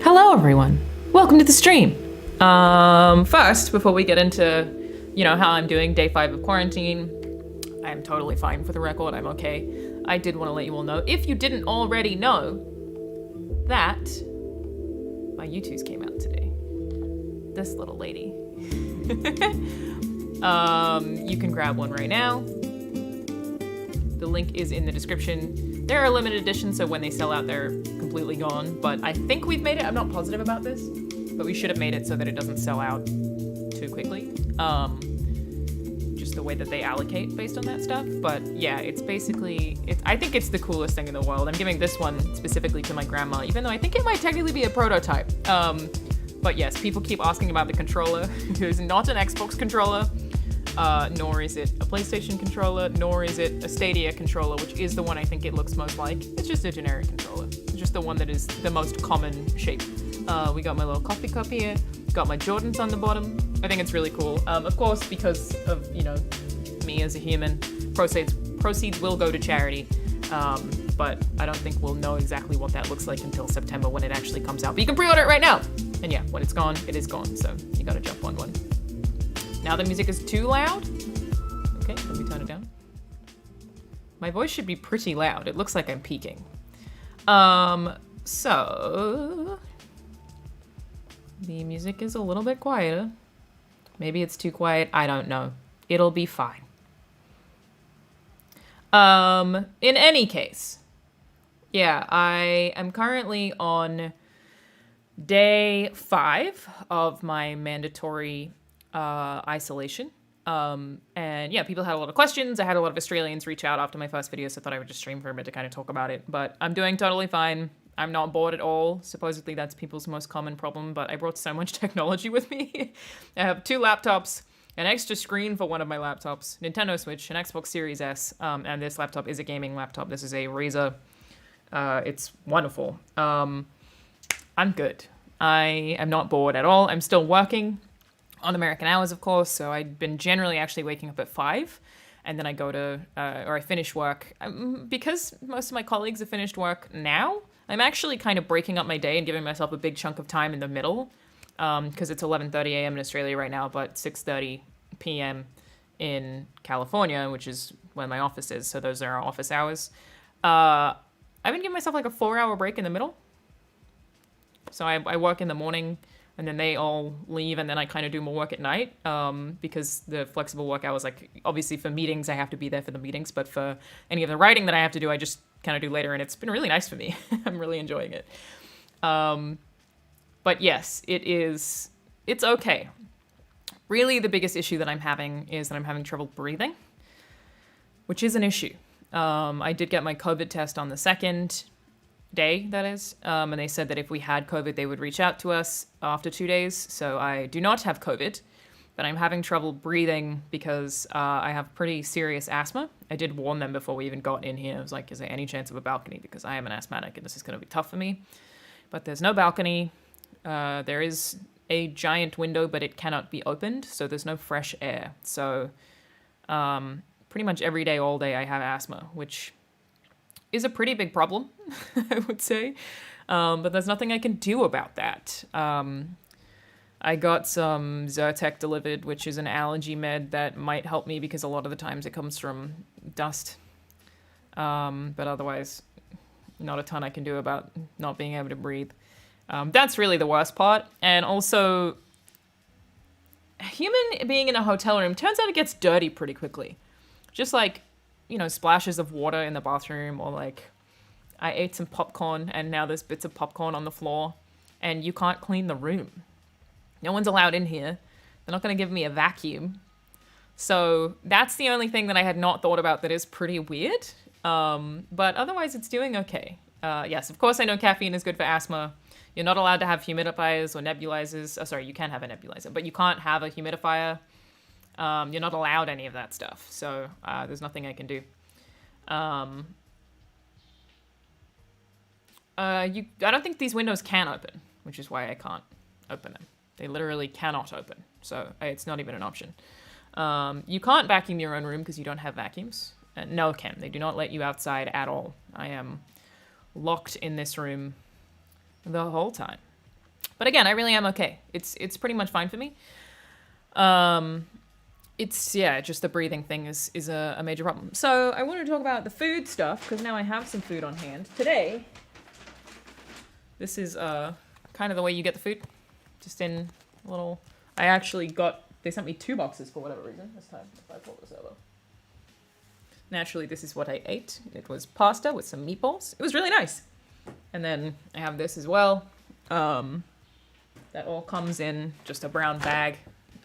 Hello, everyone. Welcome to the stream. First, before we get into, how I'm doing, day 5 of quarantine, I'm totally fine for the record. I'm okay. I did want to let you all know, if you didn't already know, that my U2s came out today. This little lady. You can grab one right now. The link is in the description. They're a limited edition, so when they sell out, they're completely gone. But I think we've made it. I'm not positive about this, but we should have made it so that it doesn't sell out too quickly. Just the way that they allocate based on that stuff. But yeah, it's basically, I think it's the coolest thing in the world. I'm giving this one specifically to my grandma, even though I think it might technically be a prototype. But yes, people keep asking about the controller. It is not an Xbox controller. Nor is it a PlayStation controller, nor is it a Stadia controller, which is the one I think it looks most like. It's just a generic controller. It's just the one that is the most common shape. We got my little coffee cup here, got my Jordans on the bottom. I think it's really cool. Of course, because of, me as a human, proceeds will go to charity. But I don't think we'll know exactly what that looks like until September when it actually comes out. But you can pre-order it right now! And yeah, when it's gone, it is gone, so you gotta jump on one. Now the music is too loud. Okay, let me turn it down. My voice should be pretty loud. It looks like I'm peaking. So the music is a little bit quieter. Maybe it's too quiet. I don't know. It'll be fine. In any case, yeah, I am currently on day 5 of my mandatory isolation. And yeah, people had a lot of questions. I had a lot of Australians reach out after my first video, so I thought I would just stream for a bit to kind of talk about it. But I'm doing totally fine. I'm not bored at all. Supposedly that's people's most common problem, but I brought so much technology with me. I have 2 laptops, an extra screen for one of my laptops, Nintendo Switch, an Xbox Series S, and this laptop is a gaming laptop. This is a Razer. It's wonderful. I'm good. I am not bored at all. I'm still working on American hours, of course, so I've been generally actually waking up at 5, and then I go to, or I finish work. Because most of my colleagues have finished work now, I'm actually kind of breaking up my day and giving myself a big chunk of time in the middle, because it's 11:30 a.m. in Australia right now, but 6:30 p.m. in California, which is when my office is, so those are our office hours. I've been giving myself like a 4-hour break in the middle. So I work in the morning, and then they all leave, and then I kind of do more work at night, because the flexible work hours, like, obviously for meetings, I have to be there for the meetings, but for any of the writing that I have to do, I just kind of do later, and it's been really nice for me. I'm really enjoying it. But yes, it's okay. Really, the biggest issue that I'm having is that I'm having trouble breathing, which is an issue. I did get my COVID test on the 2nd day, that is, and they said that if we had COVID, they would reach out to us after 2 days. So I do not have COVID, but I'm having trouble breathing because I have pretty serious asthma. I did warn them before we even got in here. I was like, is there any chance of a balcony? Because I am an asthmatic and this is going to be tough for me. But there's no balcony. There is a giant window, but it cannot be opened, so there's no fresh air. So pretty much every day, all day, I have asthma, which is a pretty big problem, I would say. But there's nothing I can do about that. I got some Zyrtec delivered, which is an allergy med that might help me because a lot of the times it comes from dust. But otherwise, not a ton I can do about not being able to breathe. That's really the worst part. And also, human being in a hotel room, turns out it gets dirty pretty quickly. Just like, splashes of water in the bathroom, or like I ate some popcorn and now there's bits of popcorn on the floor and you can't clean the room. No one's allowed in here. They're not going to give me a vacuum. So that's the only thing that I had not thought about that is pretty weird. But otherwise it's doing okay. Yes, of course I know caffeine is good for asthma. You're not allowed to have humidifiers or nebulizers. Oh, sorry, you can have a nebulizer, but you can't have a humidifier. You're not allowed any of that stuff, so there's nothing I can do. I don't think these windows can open, which is why I can't open them. They literally cannot open, so it's not even an option. You can't vacuum your own room because you don't have vacuums. No, Kim, they do not let you outside at all. I am locked in this room the whole time. But again, I really am okay. It's pretty much fine for me. It's, yeah, just the breathing thing is a major problem. So I want to talk about the food stuff, because now I have some food on hand. Today, this is kind of the way you get the food. Just in a little... I actually got... They sent me 2 boxes for whatever reason this time, if I pull this over. Naturally, this is what I ate. It was pasta with some meatballs. It was really nice. And then I have this as well. That all comes in just a brown bag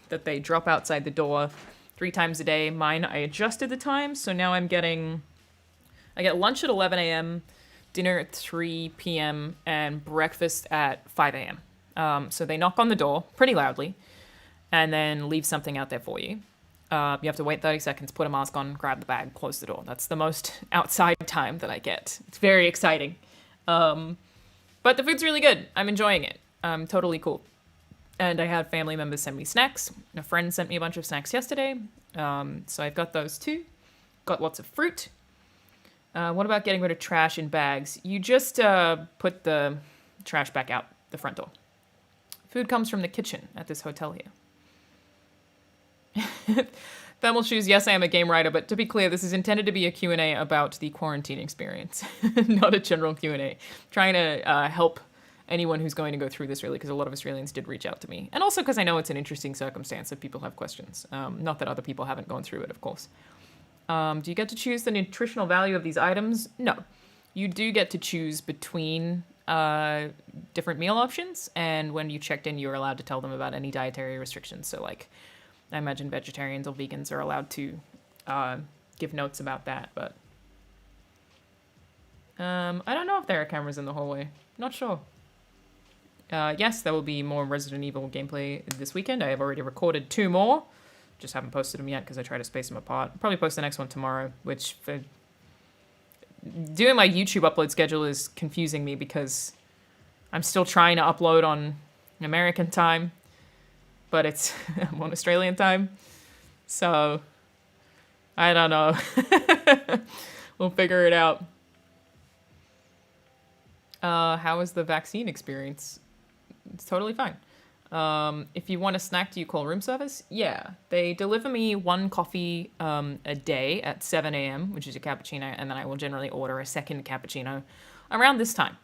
that they drop outside the door 3 times a day. Mine, I adjusted the time, so now I get lunch at 11 a.m., dinner at 3 p.m., and breakfast at 5 a.m. So they knock on the door pretty loudly and then leave something out there for you. You have to wait 30 seconds, put a mask on, grab the bag, close the door. That's the most outside time that I get. It's very exciting. But the food's really good. I'm enjoying it. Totally cool. And I had family members send me snacks. A friend sent me a bunch of snacks yesterday. So I've got those too. Got lots of fruit. What about getting rid of trash in bags? You just put the trash back out the front door. Food comes from the kitchen at this hotel here. Thermal shoes, yes, I am a game writer, but to be clear, this is intended to be a Q&A about the quarantine experience, not a general Q&A. Trying to help anyone who's going to go through this, really, because a lot of Australians did reach out to me. And also because I know it's an interesting circumstance if people have questions. Not that other people haven't gone through it, of course. Do you get to choose the nutritional value of these items? No. You do get to choose between different meal options, and when you checked in, you were allowed to tell them about any dietary restrictions. So, like, I imagine vegetarians or vegans are allowed to give notes about that, but I don't know if there are cameras in the hallway. Not sure. Yes, there will be more Resident Evil gameplay this weekend. I have already recorded 2 more. Just haven't posted them yet because I try to space them apart. I'll probably post the next one tomorrow, which for doing my YouTube upload schedule is confusing me because I'm still trying to upload on American time, but it's I'm on Australian time. So I don't know. We'll figure it out. How was the vaccine experience? It's totally fine. If you want a snack, do you call room service? Yeah. They deliver me 1 coffee a day at 7 a.m., which is a cappuccino, and then I will generally order a second cappuccino around this time.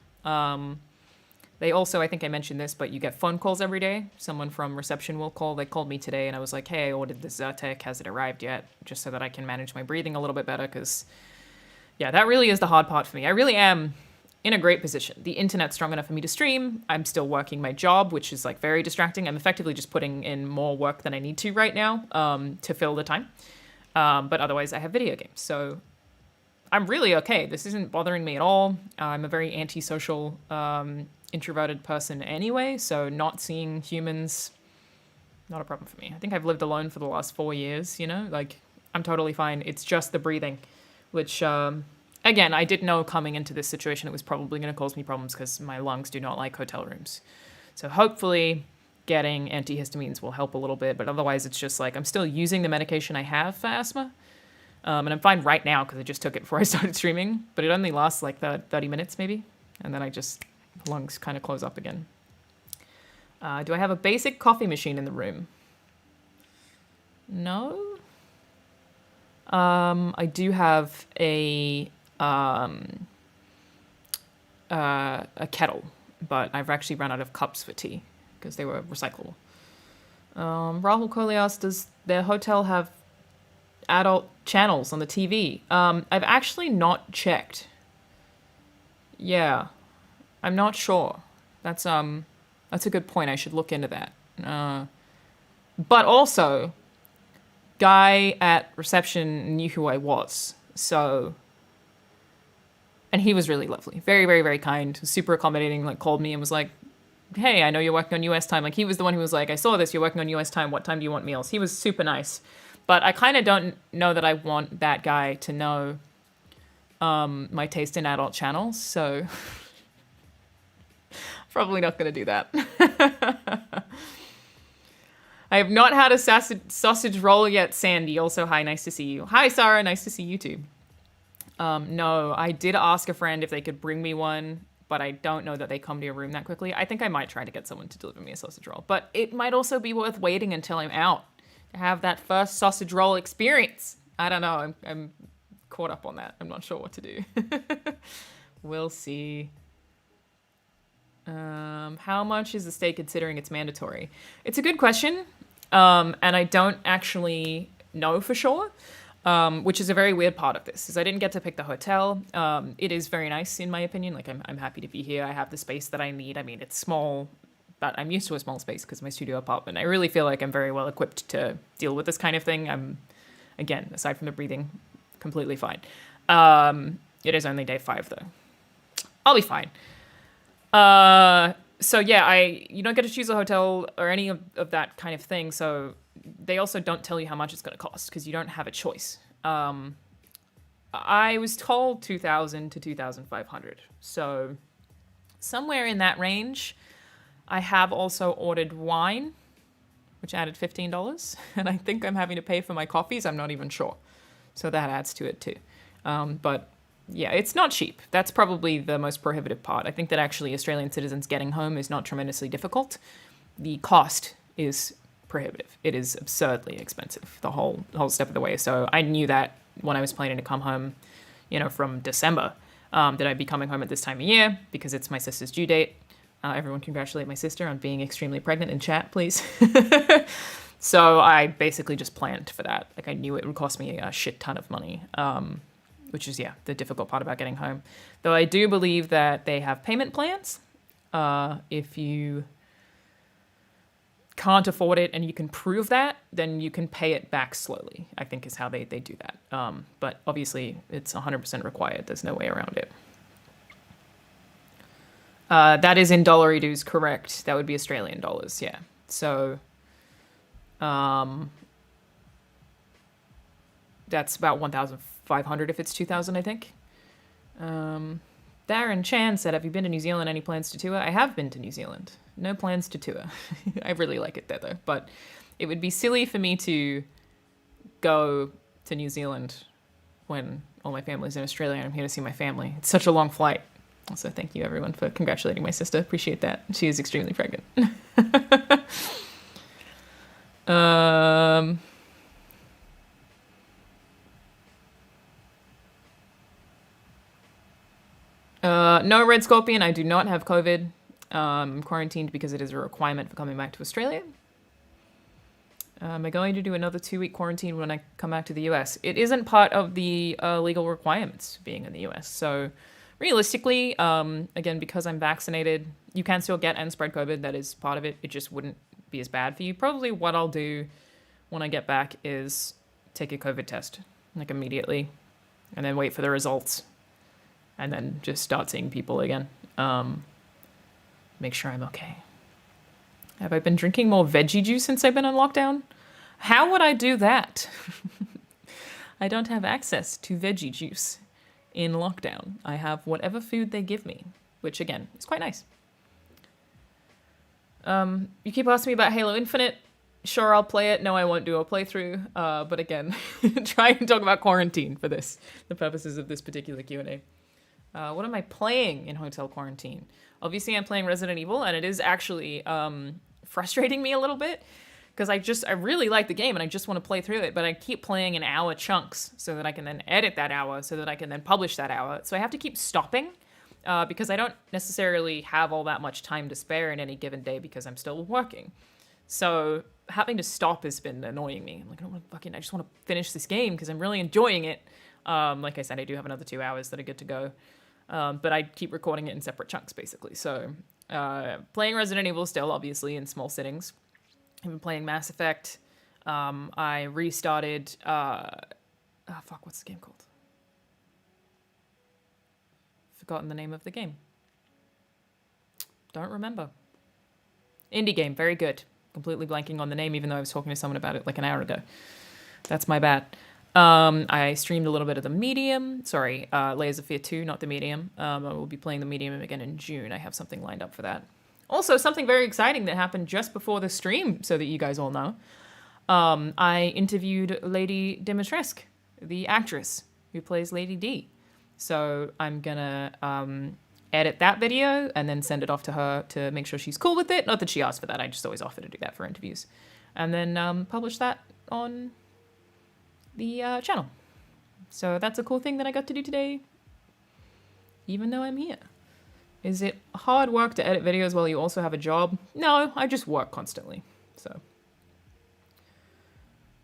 They also, I think I mentioned this, but you get phone calls every day. Someone from reception will call. They called me today, and I was like, hey, I ordered this Zyrtec. Has it arrived yet? Just so that I can manage my breathing a little bit better, because, yeah, that really is the hard part for me. I really am in a great position. The internet's strong enough for me to stream. I'm still working my job, which is like very distracting. I'm effectively just putting in more work than I need to right now to fill the time. But otherwise I have video games. So I'm really okay. This isn't bothering me at all. I'm a very antisocial, introverted person anyway. So not seeing humans, not a problem for me. I think I've lived alone for the last 4 years, you know, like I'm totally fine. It's just the breathing, which, again, I did know coming into this situation it was probably going to cause me problems because my lungs do not like hotel rooms. So hopefully getting antihistamines will help a little bit, but otherwise it's just like I'm still using the medication I have for asthma. And I'm fine right now because I just took it before I started streaming, but it only lasts like 30 minutes maybe, and then lungs kind of close up again. Do I have a basic coffee machine in the room? No. I do have a kettle, but I've actually run out of cups for tea because they were recyclable. Rahul Kohli asked, does their hotel have adult channels on the TV? I've actually not checked. Yeah, I'm not sure. That's a good point. I should look into that. But also, guy at reception knew who I was, so. And he was really lovely. Very, very, very kind. Super accommodating, like called me and was like, hey, I know you're working on US time. Like he was the one who was like, I saw this, you're working on US time. What time do you want meals? He was super nice. But I kind of don't know that I want that guy to know my taste in adult channels. So probably not going to do that. I have not had a sausage roll yet, Sandy. Also, hi, nice to see you. Hi, Sarah, nice to see you too. No, I did ask a friend if they could bring me one, but I don't know that they come to your room that quickly. I think I might try to get someone to deliver me a sausage roll, but it might also be worth waiting until I'm out to have that first sausage roll experience. I don't know. I'm caught up on that. I'm not sure what to do. We'll see. How much is the state considering it's mandatory? It's a good question, and I don't actually know for sure, which is a very weird part of this, is I didn't get to pick the hotel. It is very nice, in my opinion. Like, I'm happy to be here. I have the space that I need. I mean, it's small, but I'm used to a small space because of my studio apartment. I really feel like I'm very well equipped to deal with this kind of thing. I'm, again, aside from the breathing, completely fine. It is only day 5, though. I'll be fine. So yeah, you don't get to choose a hotel or any of that kind of thing. So they also don't tell you how much it's going to cost because you don't have a choice. I was told 2,000 to 2,500. So somewhere in that range. I have also ordered wine, which added $15. And I think I'm having to pay for my coffees. I'm not even sure. So that adds to it too. But yeah, it's not cheap. That's probably the most prohibitive part. I think that actually Australian citizens getting home is not tremendously difficult. The cost is prohibitive. It is absurdly expensive, the whole step of the way. So I knew that when I was planning to come home, from December, that I'd be coming home at this time of year because it's my sister's due date. Everyone congratulate my sister on being extremely pregnant in chat, please. So I basically just planned for that. Like, I knew it would cost me a shit ton of money. Which is, the difficult part about getting home. Though I do believe that they have payment plans. If you can't afford it and you can prove that, then you can pay it back slowly, I think is how they do that. But obviously, it's 100% required. There's no way around it. That is in dollary-doos, correct. That would be Australian dollars, yeah. So, that's about 1,500 if it's 2,000, I think. Darren Chan said, have you been to New Zealand? Any plans to tour? I have been to New Zealand. No plans to tour. I really like it there, though. But it would be silly for me to go to New Zealand when all my family's in Australia and I'm here to see my family. It's such a long flight. Also, thank you, everyone, for congratulating my sister. Appreciate that. She is extremely pregnant. No, Red Scorpion, I do not have COVID. I'm quarantined because it is a requirement for coming back to Australia. Am I going to do another 2-week quarantine when I come back to the US? It isn't part of the legal requirements being in the US. So realistically, again, because I'm vaccinated, you can still get and spread COVID. That is part of it. It just wouldn't be as bad for you. Probably what I'll do when I get back is take a COVID test, like immediately, and then wait for the results. And then just start seeing people again. Make sure I'm okay. Have I been drinking more veggie juice since I've been on lockdown? How would I do that? I don't have access to veggie juice in lockdown. I have whatever food they give me, which again is quite nice. You keep asking me about Halo Infinite. Sure, I'll play it. No, I won't do a playthrough. But again, try and talk about quarantine for this, the purposes of this particular Q&A. What am I playing in hotel quarantine? Obviously, I'm playing Resident Evil, and it is actually frustrating me a little bit because I really like the game and I just want to play through it, but I keep playing in hour chunks so that I can then edit that hour, so that I can then publish that hour. So I have to keep stopping because I don't necessarily have all that much time to spare in any given day because I'm still working. So having to stop has been annoying me. I'm like, I just want to finish this game because I'm really enjoying it. Like I said, I do have another 2 hours that are good to go. But I keep recording it in separate chunks, basically. So, playing Resident Evil still, obviously, in small sittings. I've been playing Mass Effect. I restarted... what's the game called? Forgotten the name of the game. Don't remember. Indie game, very good. Completely blanking on the name, even though I was talking to someone about it like an hour ago. That's my bad. I streamed a little bit of the Medium. Sorry, Layers of Fear 2, not the Medium. I will be playing the Medium again in June. I have something lined up for that. Also, something very exciting that happened just before the stream, so that you guys all know. I interviewed Lady Dimitrescu, the actress who plays Lady D. So I'm gonna edit that video and then send it off to her to make sure she's cool with it. Not that she asked for that. I just always offer to do that for interviews. And then publish that on the channel. So that's a cool thing that I got to do today, even though I'm here. Is it hard work to edit videos while you also have a job? No, I just work constantly. So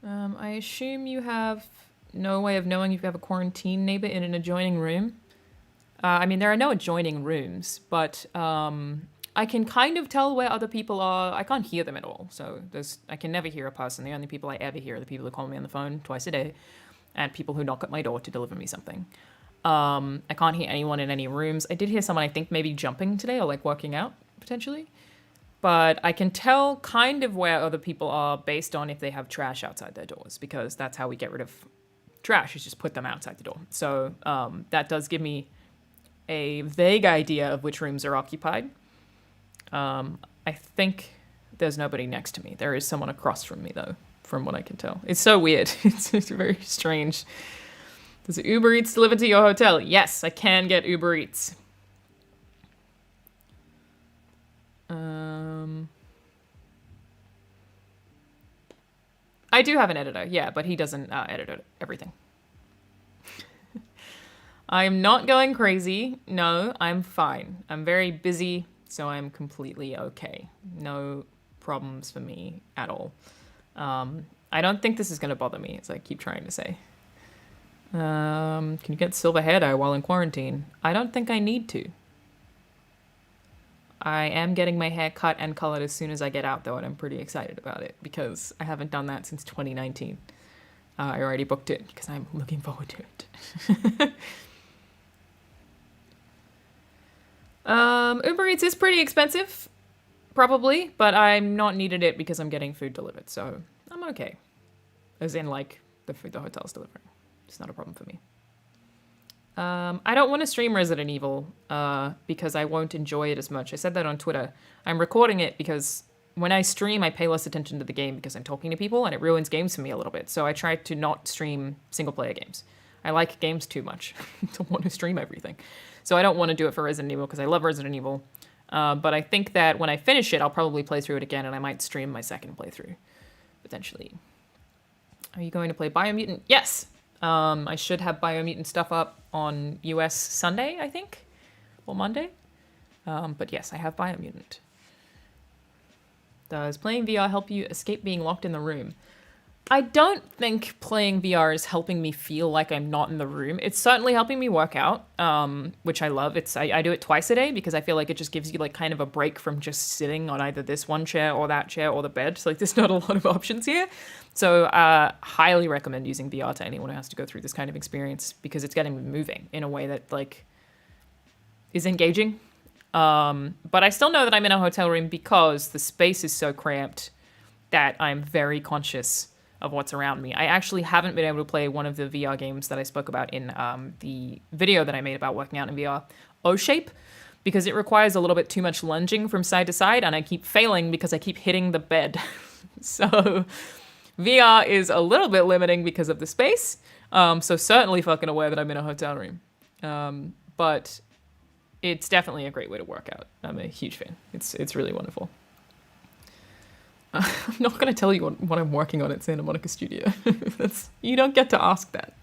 I assume you have no way of knowing if you have a quarantine neighbor in an adjoining room. I mean, there are no adjoining rooms, but I can kind of tell where other people are. I can't hear them at all. So I can never hear a person. The only people I ever hear are the people who call me on the phone twice a day and people who knock at my door to deliver me something. I can't hear anyone in any rooms. I did hear someone, I think, maybe jumping today or like working out, potentially. But I can tell kind of where other people are based on if they have trash outside their doors, because that's how we get rid of trash, is just put them outside the door. So that does give me a vague idea of which rooms are occupied. I think there's nobody next to me. There is someone across from me, though, from what I can tell. It's so weird. It's very strange. Does Uber Eats deliver to your hotel? Yes, I can get Uber Eats. I do have an editor, yeah, but he doesn't edit everything. I'm not going crazy. No, I'm fine. I'm very busy, so I'm completely okay. No problems for me at all. I don't think this is going to bother me, as I keep trying to say. Can you get silver hair dye while in quarantine? I don't think I need to. I am getting my hair cut and colored as soon as I get out, though, and I'm pretty excited about it because I haven't done that since 2019. I already booked it because I'm looking forward to it. Uber Eats is pretty expensive, probably, but I'm not needed it because I'm getting food delivered, so I'm okay. As in, like, the food the hotel's delivering. It's not a problem for me. I don't want to stream Resident Evil because I won't enjoy it as much. I said that on Twitter. I'm recording it because when I stream, I pay less attention to the game because I'm talking to people, and it ruins games for me a little bit. So I try to not stream single-player games. I like games too much to want to stream everything. So I don't want to do it for Resident Evil because I love Resident Evil. But I think that when I finish it, I'll probably play through it again, and I might stream my second playthrough, potentially. Are you going to play Biomutant? Yes! I should have Biomutant stuff up on US Sunday, I think, or Monday. But yes, I have Biomutant. Does playing VR help you escape being locked in the room? I don't think playing VR is helping me feel like I'm not in the room. It's certainly helping me work out, which I love. I do it twice a day because I feel like it just gives you like kind of a break from just sitting on either this one chair or that chair or the bed. So like there's not a lot of options here. So highly recommend using VR to anyone who has to go through this kind of experience because it's getting me moving in a way that like is engaging. But I still know that I'm in a hotel room because the space is so cramped that I'm very conscious of what's around me. I actually haven't been able to play one of the VR games that I spoke about in the video that I made about working out in VR, O-Shape, because it requires a little bit too much lunging from side to side, and I keep failing because I keep hitting the bed. So VR is a little bit limiting because of the space, so certainly fucking aware that I'm in a hotel room. But it's definitely a great way to work out. I'm a huge fan. It's really wonderful. I'm not going to tell you what I'm working on at Santa Monica Studio. You don't get to ask that.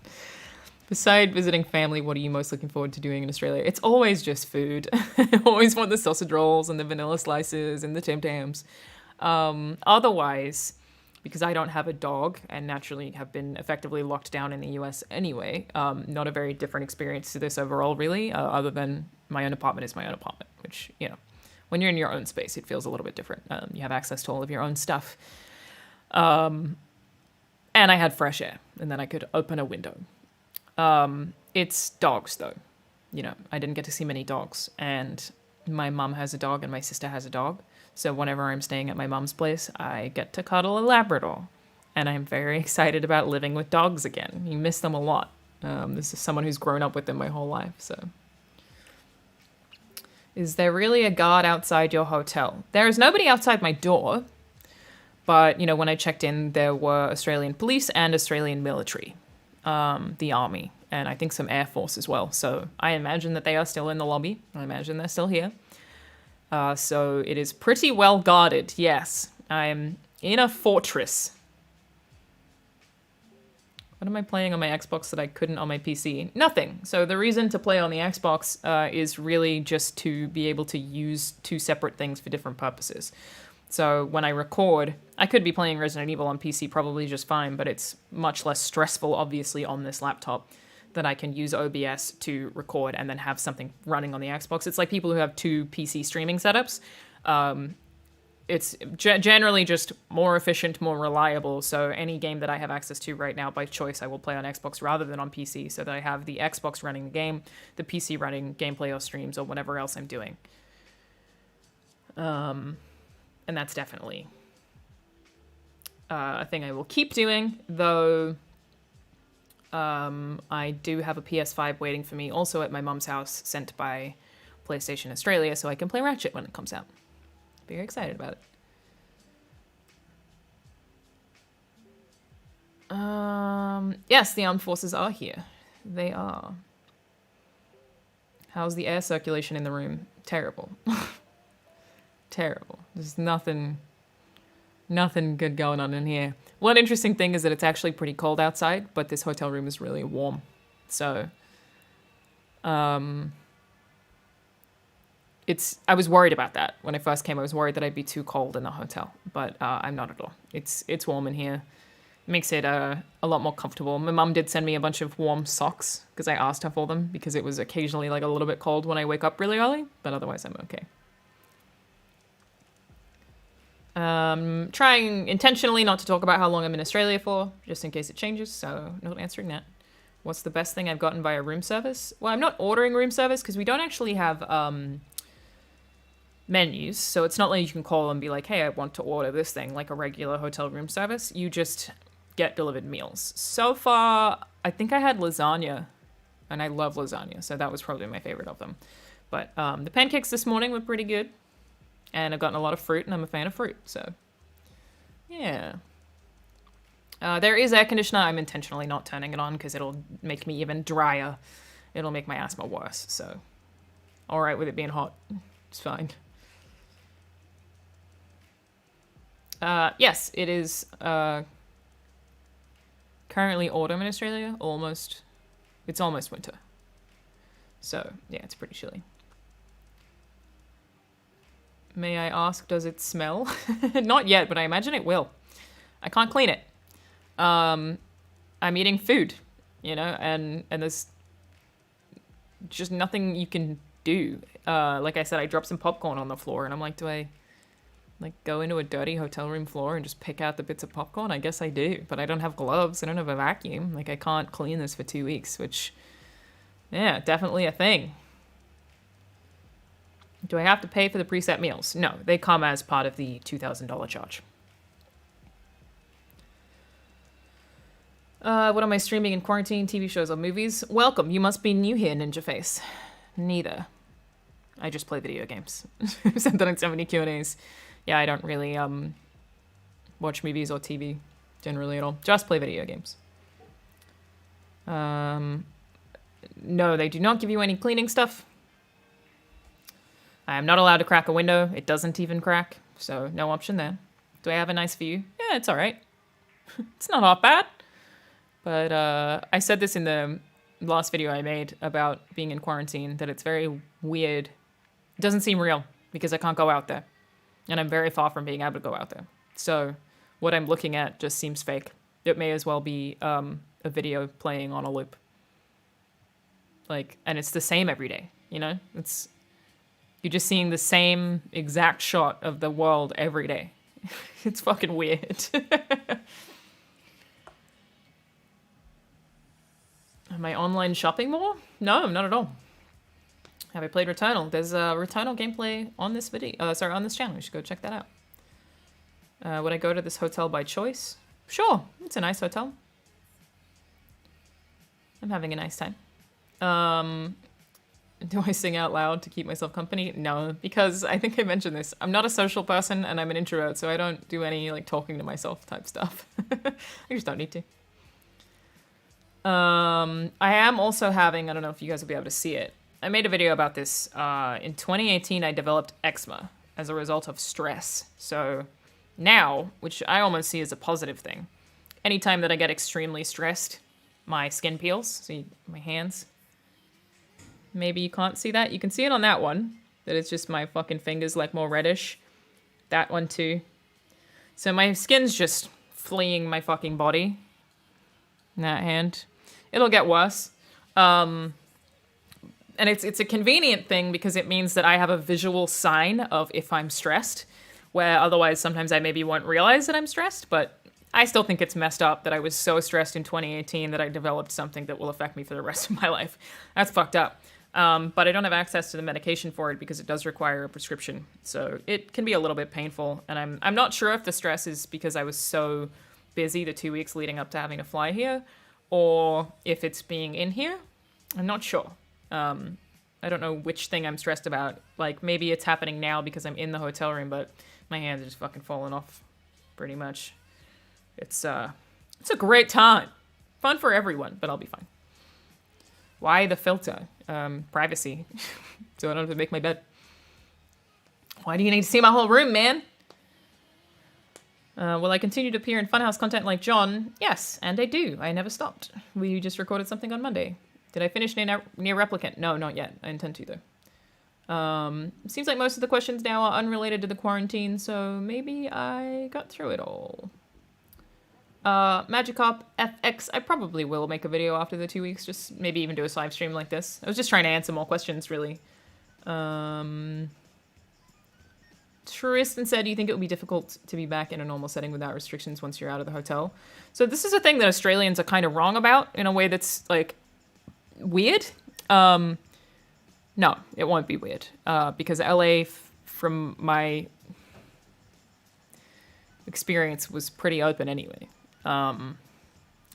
Beside visiting family, what are you most looking forward to doing in Australia? It's always just food. I always want the sausage rolls and the vanilla slices and the Tim Tams. Otherwise, because I don't have a dog and naturally have been effectively locked down in the US anyway, not a very different experience to this overall, really, other than my own apartment is my own apartment, which, you know, when you're in your own space, it feels a little bit different. You have access to all of your own stuff. And I had fresh air, and then I could open a window. It's dogs, though. You know, I didn't get to see many dogs. And my mum has a dog, and my sister has a dog. So whenever I'm staying at my mum's place, I get to cuddle a Labrador. And I'm very excited about living with dogs again. You miss them a lot. This is someone who's grown up with them my whole life, so... Is there really a guard outside your hotel? There is nobody outside my door, but, you know, when I checked in, there were Australian police and Australian military, the army, and I think some Air Force as well. So I imagine that they are still in the lobby. I imagine they're still here. So it is pretty well guarded, yes. I'm in a fortress. What am I playing on my Xbox that I couldn't on my PC? Nothing. So the reason to play on the Xbox is really just to be able to use two separate things for different purposes. So when I record, I could be playing Resident Evil on PC probably just fine, but it's much less stressful, obviously, on this laptop that I can use OBS to record and then have something running on the Xbox. It's like people who have two PC streaming setups. It's generally just more efficient, more reliable. So any game that I have access to right now by choice, I will play on Xbox rather than on PC, so that I have the Xbox running the game, the PC running gameplay or streams or whatever else I'm doing. And that's definitely a thing I will keep doing, though I do have a PS5 waiting for me also at my mum's house, sent by PlayStation Australia, so I can play Ratchet when it comes out. Very excited about it. Yes, the armed forces are here. They are. How's the air circulation in the room? Terrible. Terrible. There's nothing good going on in here. One interesting thing is that it's actually pretty cold outside, but this hotel room is really warm. So, I was worried about that when I first came. I was worried that I'd be too cold in the hotel, but I'm not at all. It's warm in here. It makes it a lot more comfortable. My mum did send me a bunch of warm socks because I asked her for them, because it was occasionally like a little bit cold when I wake up really early, but otherwise I'm okay. Trying intentionally not to talk about how long I'm in Australia for, just in case it changes, so not answering that. What's the best thing I've gotten via room service? Well, I'm not ordering room service because we don't actually have menus, so it's not like you can call and be like, hey, I want to order this thing, like a regular hotel room service. You just get delivered meals. So far, I think I had lasagna, and I love lasagna, so that was probably my favorite of them. But the pancakes this morning were pretty good, and I've gotten a lot of fruit, and I'm a fan of fruit, so yeah. There is air conditioner. I'm intentionally not turning it on because it'll make me even drier. It'll make my asthma worse, so all right with it being hot. It's fine. Yes, it is currently autumn in Australia. It's almost winter. So, yeah, it's pretty chilly. May I ask, does it smell? Not yet, but I imagine it will. I can't clean it. I'm eating food, and there's just nothing you can do. Like I said, I dropped some popcorn on the floor, and I'm like, do I go into a dirty hotel room floor and just pick out the bits of popcorn? I guess I do, but I don't have gloves. I don't have a vacuum. I can't clean this for 2 weeks, which, yeah, definitely a thing. Do I have to pay for the preset meals? No, they come as part of the $2,000 charge. What am I streaming in quarantine? TV shows or movies? Welcome, you must be new here, Ninja Face. Neither. I just play video games. I've said that in so many Q&As. Yeah, I don't really watch movies or TV generally at all. Just play video games. No, they do not give you any cleaning stuff. I am not allowed to crack a window. It doesn't even crack, so no option there. Do I have a nice view? Yeah, it's all right. It's not half bad. But I said this in the last video I made about being in quarantine, that it's very weird. It doesn't seem real because I can't go out there. And I'm very far from being able to go out there. So what I'm looking at just seems fake. It may as well be a video playing on a loop. And it's the same every day, you're just seeing the same exact shot of the world every day. It's fucking weird. Am I online shopping more? No, not at all. Have I played Returnal? There's a Returnal gameplay on this video. On this channel. You should go check that out. Would I go to this hotel by choice? Sure, it's a nice hotel. I'm having a nice time. Do I sing out loud to keep myself company? No, because I think I mentioned this. I'm not a social person and I'm an introvert, so I don't do any talking to myself type stuff. I just don't need to. I am also having, I don't know if you guys will be able to see it. I made a video about this. In 2018, I developed eczema as a result of stress. So now, which I almost see as a positive thing, anytime that I get extremely stressed, my skin peels. See my hands? Maybe you can't see that. You can see it on that one, that it's just my fucking fingers like more reddish. That one too. So my skin's just fleeing my fucking body. In that hand. It'll get worse. And it's a convenient thing because it means that I have a visual sign of if I'm stressed, where otherwise sometimes I maybe won't realize that I'm stressed, but I still think it's messed up that I was so stressed in 2018 that I developed something that will affect me for the rest of my life. That's fucked up. But I don't have access to the medication for it because it does require a prescription. So it can be a little bit painful. And I'm not sure if the stress is because I was so busy the 2 weeks leading up to having to fly here, or if it's being in here. I'm not sure. I don't know which thing I'm stressed about. Like, maybe it's happening now because I'm in the hotel room, but my hands are just fucking falling off pretty much. It's a great time. Fun for everyone, but I'll be fine. Why the filter? Privacy. So I don't have to make my bed. Why do you need to see my whole room, man? Will I continue to appear in Funhouse content like John? Yes, and I do. I never stopped. We just recorded something on Monday. Did I finish Near Replicant? No, not yet. I intend to, though. Seems like most of the questions now are unrelated to the quarantine, so maybe I got through it all. Magikarp FX, I probably will make a video after the 2 weeks, just maybe even do a live stream like this. I was just trying to answer more questions, really. Tristan said, do you think it would be difficult to be back in a normal setting without restrictions once you're out of the hotel? So this is a thing that Australians are kind of wrong about in a way that's, like, weird. No, it won't be weird. Because LA, from my experience, was pretty open anyway.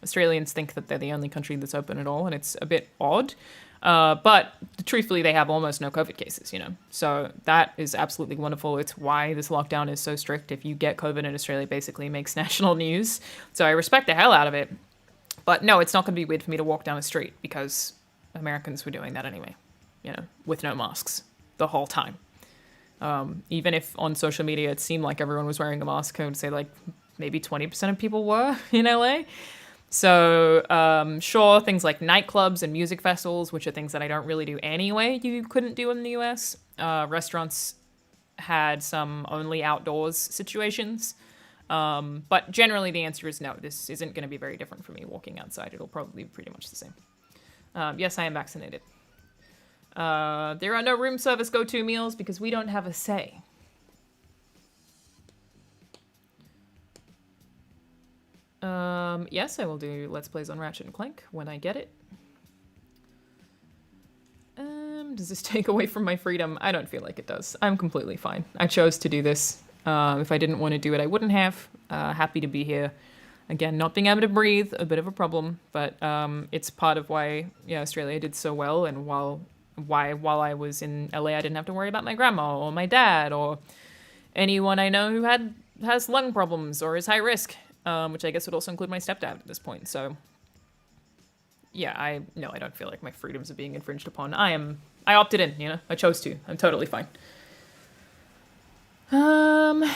Australians think that they're the only country that's open at all, and it's a bit odd. But truthfully, they have almost no COVID cases, you know. So that is absolutely wonderful. It's why this lockdown is so strict. If you get COVID in Australia, basically it makes national news. So I respect the hell out of it. But no, it's not going to be weird for me to walk down the street because Americans were doing that anyway, you know, with no masks the whole time. Even if on social media it seemed like everyone was wearing a mask, I would say like maybe 20% of people were in LA. So, sure, things like nightclubs and music festivals, which are things that I don't really do anyway, you couldn't do in the US. Restaurants had some only outdoors situations. But generally the answer is no, this isn't going to be very different for me walking outside. It'll probably be pretty much the same. Yes, I am vaccinated. There are no room service go-to meals because we don't have a say. Yes, I will do Let's Plays on Ratchet and Clank when I get it. Does this take away from my freedom? I don't feel like it does. I'm completely fine. I chose to do this. If I didn't want to do it, I wouldn't have. Happy to be here. Again, not being able to breathe, a bit of a problem, but it's part of why Australia did so well, and while I was in LA, I didn't have to worry about my grandma or my dad or anyone I know who has lung problems or is high risk. Which I guess would also include my stepdad at this point. So, yeah, I don't feel like my freedoms are being infringed upon. I opted in, you know, I chose to. I'm totally fine. I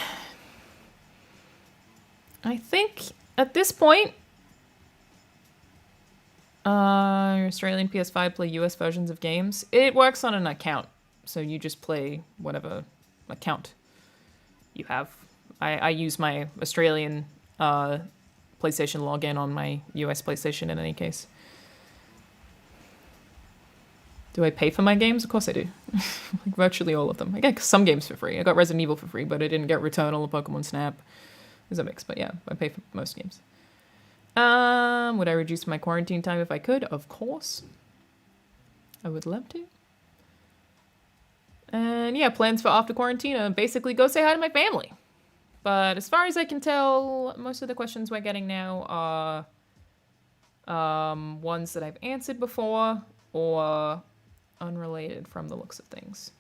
think at this point, Australian PS5 play US versions of games. It works on an account, so you just play whatever account you have. I use my Australian PlayStation login on my US PlayStation in any case. Do I pay for my games? Of course I do. Like virtually all of them. I get some games for free. I got Resident Evil for free, but I didn't get Returnal or Pokemon Snap. There's a mix, but yeah, I pay for most games. Would I reduce my quarantine time if I could? Of course. I would love to. And yeah, plans for after quarantine are basically go say hi to my family. But as far as I can tell, most of the questions we're getting now are ones that I've answered before or unrelated from the looks of things.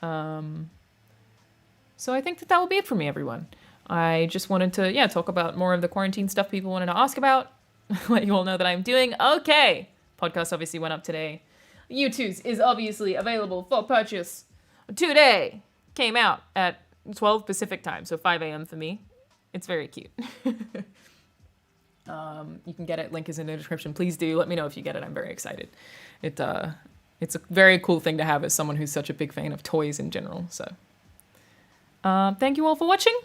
So I think that will be it for me, everyone. I just wanted to, talk about more of the quarantine stuff people wanted to ask about. let you all know that I'm doing okay. Podcast obviously went up today. YouTube's is obviously available for purchase today. Came out at 12 Pacific time, so 5 a.m. for me. It's very cute. You can get it. Link is in the description. Please do let me know if you get it. I'm very excited. It's a very cool thing to have as someone who's such a big fan of toys in general. So thank you all for watching.